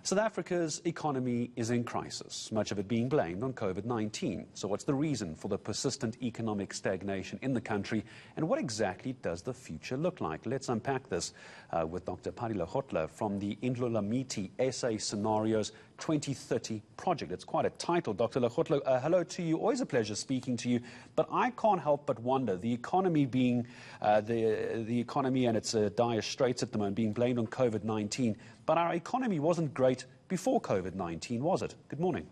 South Africa's economy is in crisis, much of it being blamed on COVID-19. So what's the reason for the persistent economic stagnation in the country, and what exactly does the future look like? Let's unpack this with Dr. Pali Lehohla from the Indlulamithi SA Scenarios 2030 project. It's quite a title, Dr. Lehohla. Hello to you. Always a pleasure speaking to you. But I can't help but wonder, the economy being the economy and its dire straits at the moment being blamed on COVID-19. But our economy wasn't great before COVID-19, was it? Good morning.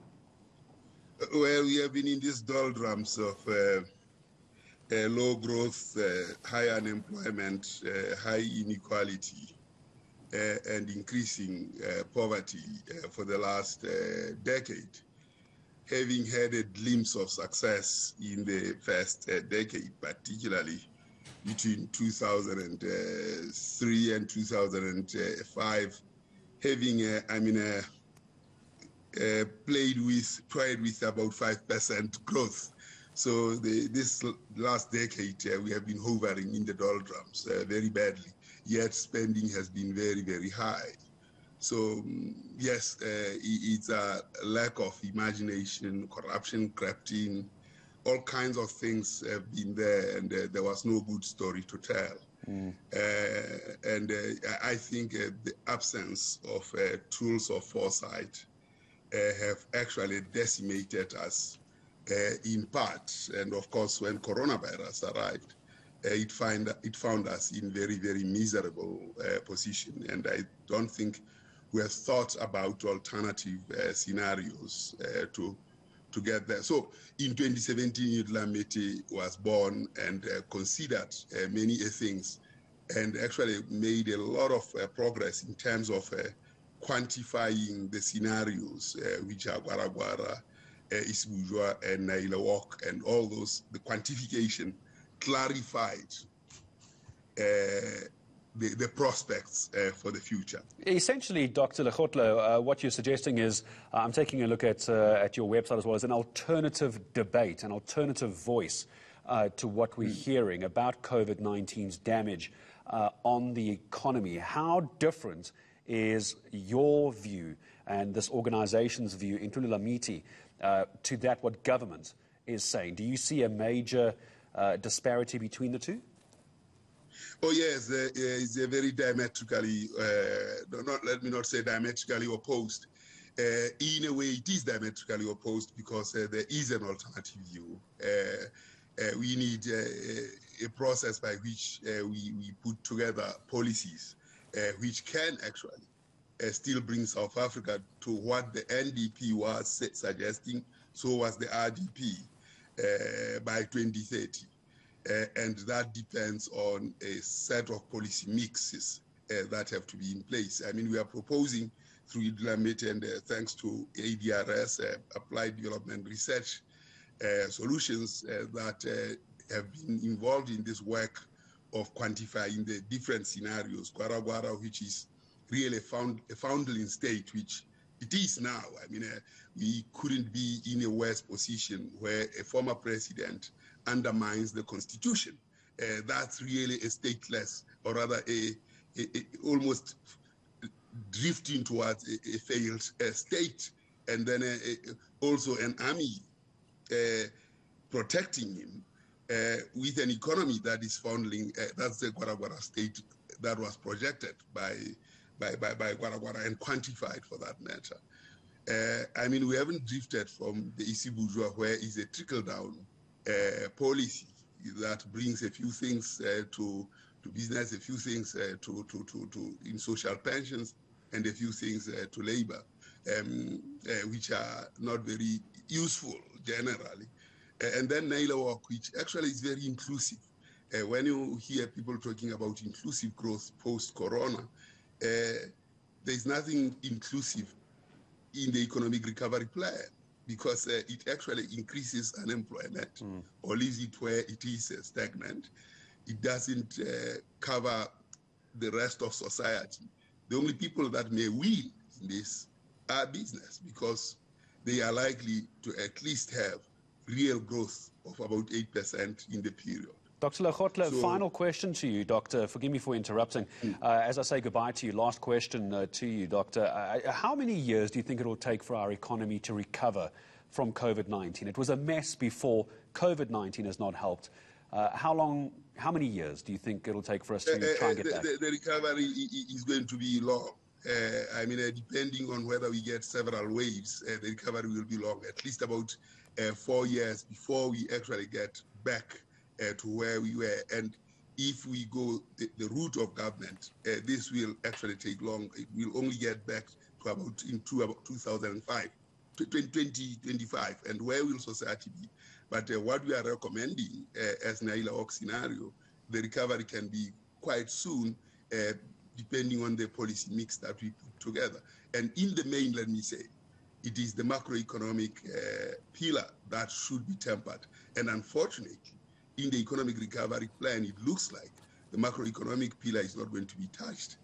Well, we have been in these doldrums of low growth, high unemployment, high inequality, and increasing poverty for the last decade. Having had a glimpse of success in the first decade, particularly between 2003 and 2005, having tried with about 5% growth. So this last decade, we have been hovering in the doldrums very badly, yet spending has been very, very high. So yes, it's a lack of imagination, corruption crept in, all kinds of things have been there, and there was no good story to tell. I think the absence of tools of foresight have actually decimated us in part. And of course, when coronavirus arrived, it found us in very, very miserable position. And I don't think we have thought about alternative scenarios to get there. So in 2017, Indlulamithi was born and considered many things, and actually made a lot of progress in terms of quantifying the scenarios, which are Gwara, Isibujwa, and Nailawok, and all those. The quantification clarified the prospects for the future. Essentially, Dr. Lehohla, what you're suggesting is, I'm taking a look at your website as well, as an alternative debate, an alternative voice to what we're hearing about COVID-19's damage on the economy. How different is your view and this organization's view, Indlulamithi, to that what government is saying? Do you see a major disparity between the two? Oh yes, it's a very diametrically, let me not say diametrically opposed. In a way, it is diametrically opposed because there is an alternative view. We need a process by which we put together policies which can actually still bring South Africa to what the NDP was suggesting, so was the RDP by 2030. And that depends on a set of policy mixes that have to be in place. I mean, we are proposing through Indlulamithi and thanks to ADRS, Applied Development Research Solutions, that have been involved in this work of quantifying the different scenarios. Gwara, which is really a foundling state, which it is now. I mean, we couldn't be in a worse position where a former president undermines the constitution. That's really a stateless, or rather almost drifting towards a failed state, and then also an army protecting him with an economy that is foundling. That's the Gwara state that was projected by Gwara and quantified for that matter. I mean, we haven't drifted from the Isibujwa, where is a trickle-down policy that brings a few things to business, a few things to in social pensions, and a few things to labor, which are not very useful generally. And then Nailawok, which actually is very inclusive. When you hear people talking about inclusive growth post-corona, there's nothing inclusive in the economic recovery plan, because it actually increases unemployment or leaves it where it is stagnant. It doesn't cover the rest of society. The only people that may win in this are business, because they are likely to at least have real growth of about 8% in the period. Dr. Lehohla, final question to you, Doctor. Forgive me for interrupting. As I say goodbye to you, last question to you, Doctor. How many years do you think it will take for our economy to recover from COVID-19? It was a mess before. COVID-19 has not helped. How many years do you think it'll take for us to try and get back? The recovery is going to be long. Depending on whether we get several waves, the recovery will be long, at least about 4 years before we actually get back to where we were. And if we go the route of government, this will actually take long. It will only get back to about 2005, 2025. And where will society be? But what we are recommending as an ILAOC scenario, the recovery can be quite soon, depending on the policy mix that we put together. And in the main, let me say, it is the macroeconomic pillar that should be tempered. And unfortunately, in the economic recovery plan, it looks like the macroeconomic pillar is not going to be touched.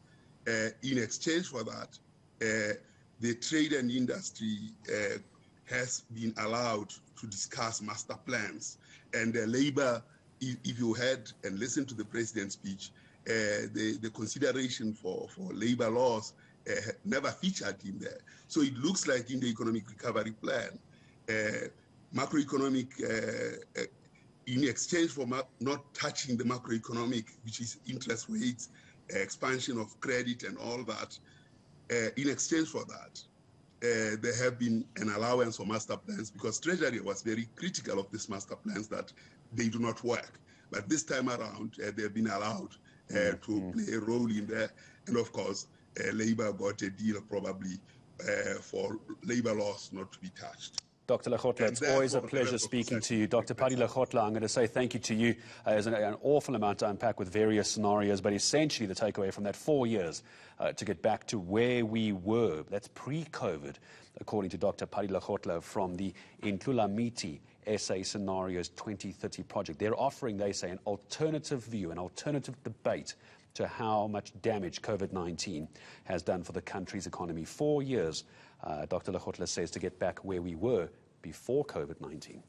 In exchange for that, the trade and industry has been allowed to discuss master plans. And labor, if you heard and listened to the president's speech, the consideration for labor laws never featured in there. So it looks like in the economic recovery plan, macroeconomic, in exchange for not touching the macroeconomic, which is interest rates, expansion of credit and all that, in exchange for that, there have been an allowance for master plans, because Treasury was very critical of these master plans that they do not work. But this time around, they've been allowed to play a role in there. And of course, Labour got a deal probably for labor laws not to be touched. Dr. Lehohla, it's always a pleasure speaking to you. Dr. Pali Lehohla, I'm going to say thank you to you. There's an awful amount to unpack with various scenarios, but essentially the takeaway from that 4 years to get back to where we were, that's pre-COVID, according to Dr. Pali Lehohla from the Indlulamithi SA Scenarios 2030 project. They're offering, they say, an alternative view, an alternative debate to how much damage COVID-19 has done for the country's economy. 4 years, Dr. Lehohla says, to get back where we were before COVID-19.